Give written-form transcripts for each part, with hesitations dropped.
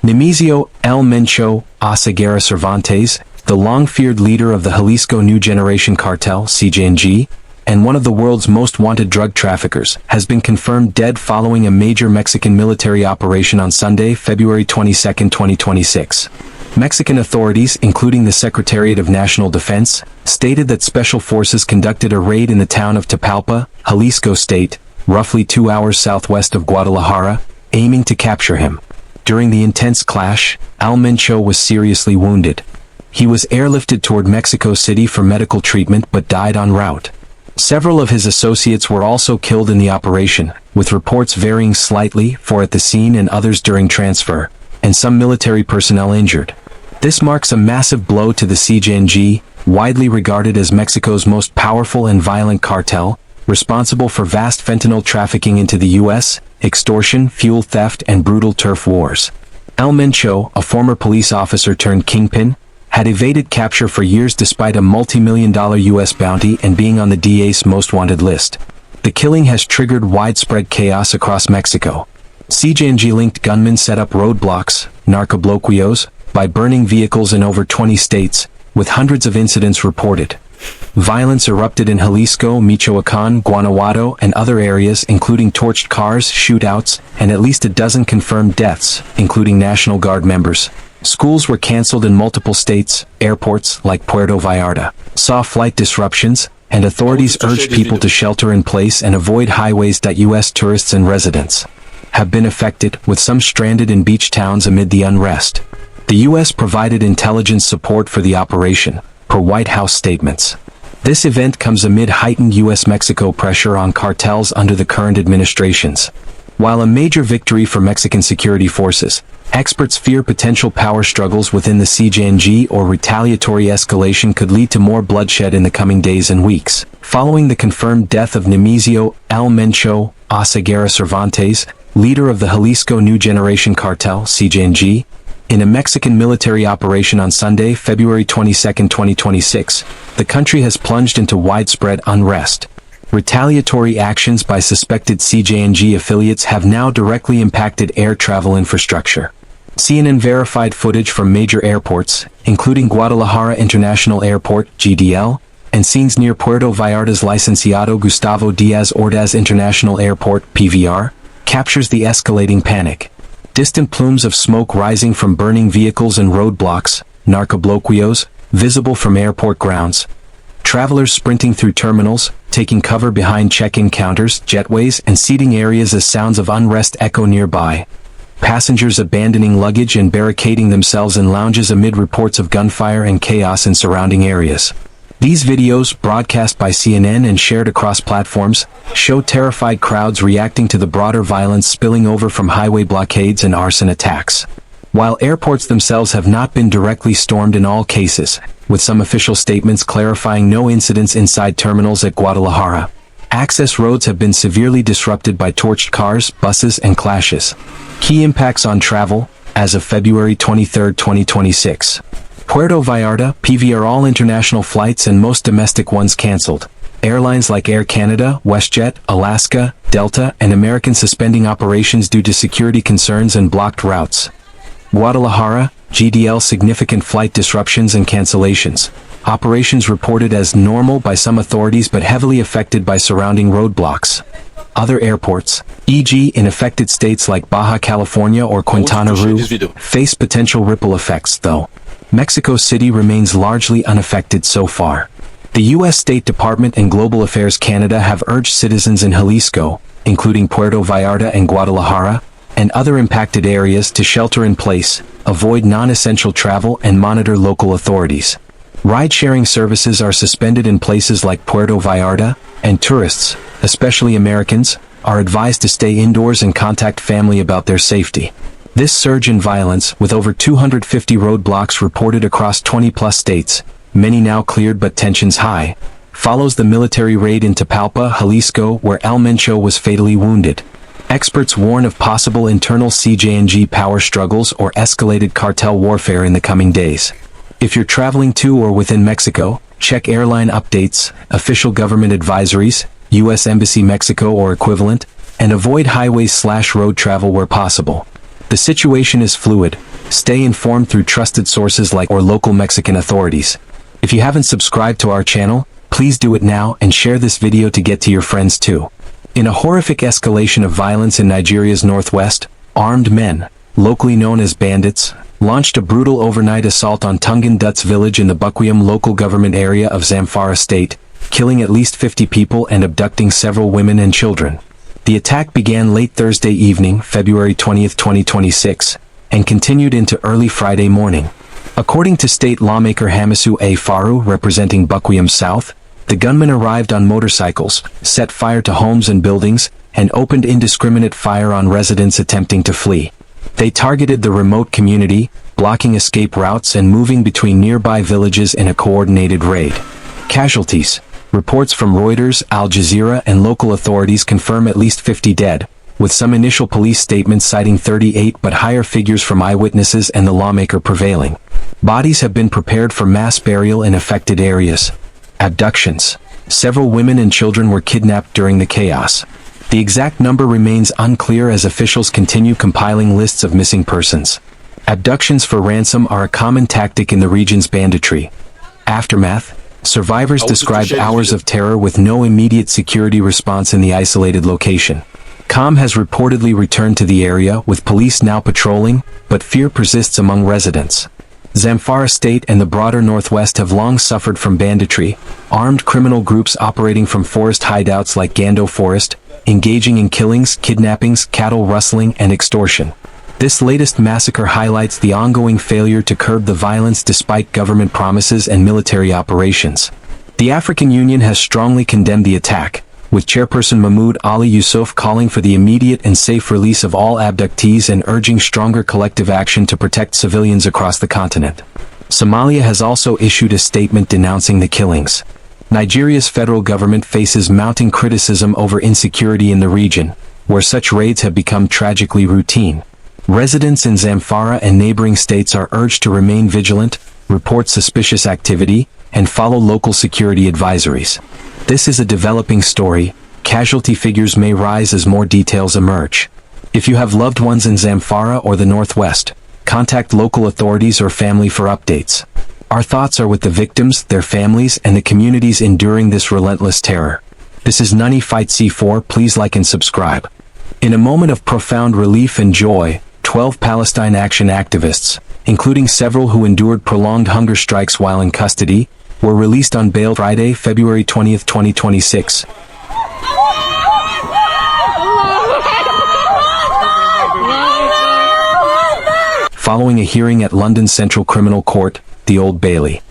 Nemesio El Mencho Oseguera Cervantes, the long-feared leader of the Jalisco New Generation Cartel (CJNG), and one of the world's most wanted drug traffickers, has been confirmed dead following a major Mexican military operation on Sunday, February 22, 2026. Mexican authorities, including the Secretariat of National Defense, stated that special forces conducted a raid in the town of Tapalpa, Jalisco State, roughly 2 hours southwest of Guadalajara, aiming to capture him. During the intense clash, El Mencho was seriously wounded. He was airlifted toward Mexico City for medical treatment but died en route. Several of his associates were also killed in the operation, with reports varying slightly, four at the scene and others during transfer, and some military personnel injured. This marks a massive blow to the CJNG, widely regarded as Mexico's most powerful and violent cartel, responsible for vast fentanyl trafficking into the U.S., extortion, fuel theft, and brutal turf wars. El Mencho, a former police officer turned kingpin, had evaded capture for years despite a multi-million-dollar U.S. bounty and being on the DA's most wanted list. The killing has triggered widespread chaos across Mexico. CJNG-linked gunmen set up roadblocks, narcobloqueos, by burning vehicles in over 20 states, with hundreds of incidents reported. Violence erupted in Jalisco, Michoacán, Guanajuato, and other areas, including torched cars, shootouts, and at least a dozen confirmed deaths, including National Guard members. Schools were canceled in multiple states. Airports, like Puerto Vallarta, saw flight disruptions, and authorities urged people to shelter in place and avoid highways that U.S. tourists and residents have been affected, with some stranded in beach towns amid the unrest. The U.S. provided intelligence support for the operation, per White House statements. This event comes amid heightened U.S.-Mexico pressure on cartels under the current administrations. While a major victory for Mexican security forces, experts fear potential power struggles within the CJNG or retaliatory escalation could lead to more bloodshed in the coming days and weeks. Following the confirmed death of Nemesio El Mencho Oseguera Cervantes, leader of the Jalisco New Generation Cartel (CJNG), in a Mexican military operation on Sunday, February 22, 2026, the country has plunged into widespread unrest. Retaliatory actions by suspected CJNG affiliates have now directly impacted air travel infrastructure. CNN verified footage from major airports, including Guadalajara International Airport, GDL, and scenes near Puerto Vallarta's Licenciado Gustavo Diaz Ordaz International Airport, PVR, captures the escalating panic. Distant plumes of smoke rising from burning vehicles and roadblocks, narcobloqueos, visible from airport grounds. Travelers sprinting through terminals, taking cover behind check-in counters, jetways, and seating areas as sounds of unrest echo nearby. Passengers abandoning luggage and barricading themselves in lounges amid reports of gunfire and chaos in surrounding areas. These videos, broadcast by CNN and shared across platforms, show terrified crowds reacting to the broader violence spilling over from highway blockades and arson attacks. While airports themselves have not been directly stormed in all cases, with some official statements clarifying no incidents inside terminals at Guadalajara, access roads have been severely disrupted by torched cars, buses, and clashes. Key impacts on travel, as of February 23, 2026. Puerto Vallarta, PVR, all international flights and most domestic ones canceled. Airlines like Air Canada, WestJet, Alaska, Delta, and American suspending operations due to security concerns and blocked routes. Guadalajara, GDL, significant flight disruptions and cancellations. Operations reported as normal by some authorities but heavily affected by surrounding roadblocks. Other airports, e.g. in affected states like Baja California or Quintana Roo, face potential ripple effects though. Mexico City remains largely unaffected so far. The U.S. State Department and Global Affairs Canada have urged citizens in Jalisco, including Puerto Vallarta and Guadalajara, and other impacted areas to shelter in place, avoid non-essential travel, and monitor local authorities. Ride-sharing services are suspended in places like Puerto Vallarta, and tourists, especially Americans, are advised to stay indoors and contact family about their safety. This surge in violence, with over 250 roadblocks reported across 20-plus states, many now cleared but tensions high, follows the military raid in Tapalpa, Jalisco, where El Mencho was fatally wounded. Experts warn of possible internal CJNG power struggles or escalated cartel warfare in the coming days. If you're traveling to or within Mexico, check airline updates, official government advisories, U.S. Embassy Mexico or equivalent, and avoid highways/road travel where possible. The situation is fluid. Stay informed through trusted sources like or local Mexican authorities. If you haven't subscribed to our channel, please do it now and share this video to get to your friends too. In a horrific escalation of violence in Nigeria's northwest, armed men, locally known as bandits, launched a brutal overnight assault on Tungan Duts village in the Bukwiyam local government area of Zamfara state, killing at least 50 people and abducting several women and children. The attack began late Thursday evening, February 20, 2026, and continued into early Friday morning. According to state lawmaker Hamisu A. Faru representing Bukwiyam South, the gunmen arrived on motorcycles, set fire to homes and buildings, and opened indiscriminate fire on residents attempting to flee. They targeted the remote community, blocking escape routes and moving between nearby villages in a coordinated raid. Casualties. Reports from Reuters, Al Jazeera and local authorities confirm at least 50 dead, with some initial police statements citing 38 but higher figures from eyewitnesses and the lawmaker prevailing. Bodies have been prepared for mass burial in affected areas. Abductions. Several women and children were kidnapped during the chaos. The exact number remains unclear as officials continue compiling lists of missing persons. Abductions for ransom are a common tactic in the region's banditry. Aftermath. Survivors described hours of terror with no immediate security response in the isolated location. Calm has reportedly returned to the area with police now patrolling, but fear persists among residents. Zamfara state and the broader northwest have long suffered from banditry, armed criminal groups operating from forest hideouts like Gando Forest, engaging in killings, kidnappings, cattle rustling, and extortion. This latest massacre highlights the ongoing failure to curb the violence despite government promises and military operations. The African Union has strongly condemned the attack, with Chairperson Mahmoud Ali Yusuf calling for the immediate and safe release of all abductees and urging stronger collective action to protect civilians across the continent. Somalia has also issued a statement denouncing the killings. Nigeria's federal government faces mounting criticism over insecurity in the region, where such raids have become tragically routine. Residents in Zamfara and neighboring states are urged to remain vigilant, report suspicious activity, and follow local security advisories. This is a developing story. Casualty figures may rise as more details emerge. If you have loved ones in Zamfara or the Northwest, contact local authorities or family for updates. Our thoughts are with the victims, their families, and the communities enduring this relentless terror. This is Nunny Fight C4. Please like and subscribe. In a moment of profound relief and joy, 12 Palestine Action activists, including several who endured prolonged hunger strikes while in custody, were released on bail Friday, February 20, 2026. Following a hearing at London's Central Criminal Court, the Old Bailey.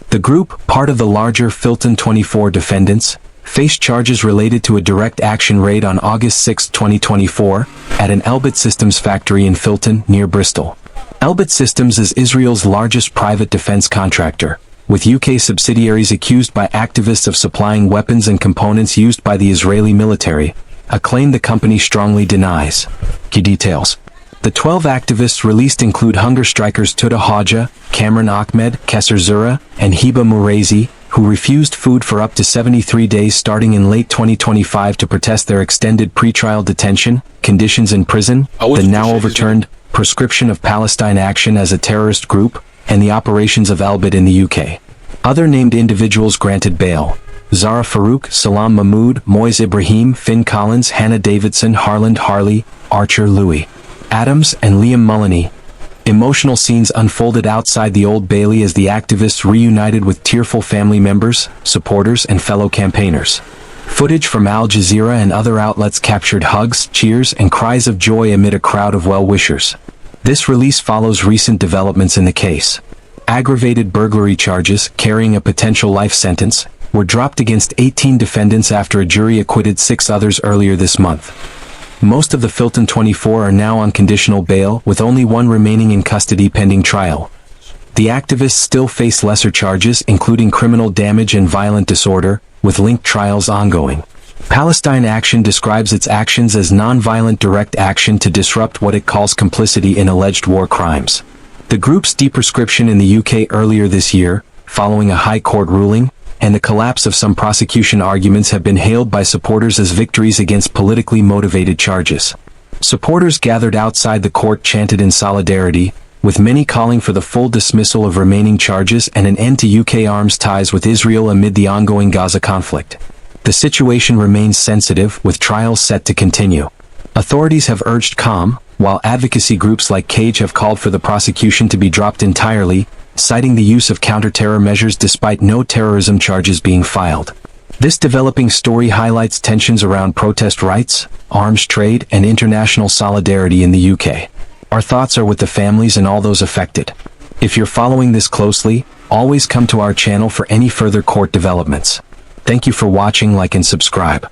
The group, part of the larger Filton 24 defendants, faced charges related to a direct action raid on August 6, 2024, at an Elbit Systems factory in Filton, near Bristol. Elbit Systems is Israel's largest private defense contractor, with UK subsidiaries accused by activists of supplying weapons and components used by the Israeli military, a claim the company strongly denies. Key details. The 12 activists released include hunger strikers Tuda Haja, Cameron Ahmed, Kesser Zura, and Hiba Murazi, who refused food for up to 73 days starting in late 2025 to protest their extended pretrial detention, conditions in prison, the now overturned proscription of Palestine Action as a terrorist group, and the operations of Elbit in the UK. Other named individuals granted bail: Zara Farouk, Salam Mahmood, Moise Ibrahim, Finn Collins, Hannah Davidson, Harland Harley, Archer Louis Adams, and Liam Mullany. Emotional scenes unfolded outside the Old Bailey as the activists reunited with tearful family members, supporters, and fellow campaigners. Footage from Al Jazeera and other outlets captured hugs, cheers, and cries of joy amid a crowd of well-wishers. This release follows recent developments in the case. Aggravated burglary charges, carrying a potential life sentence, were dropped against 18 defendants after a jury acquitted 6 others earlier this month. Most of the Filton 24 are now on conditional bail, with only one remaining in custody pending trial. The activists still face lesser charges, including criminal damage and violent disorder, with linked trials ongoing. Palestine Action describes its actions as non-violent direct action to disrupt what it calls complicity in alleged war crimes. The group's deprescription in the UK earlier this year, following a high court ruling, and the collapse of some prosecution arguments have been hailed by supporters as victories against politically motivated charges. Supporters gathered outside the court chanted in solidarity, with many calling for the full dismissal of remaining charges and an end to UK arms ties with Israel amid the ongoing Gaza conflict. The situation remains sensitive, with trials set to continue. Authorities have urged calm, while advocacy groups like CAGE have called for the prosecution to be dropped entirely, citing the use of counter-terror measures despite no terrorism charges being filed. This developing story highlights tensions around protest rights, arms trade, and international solidarity in the UK. Our thoughts are with the families and all those affected. If you're following this closely, always come to our channel for any further court developments. Thank you for watching, like and subscribe.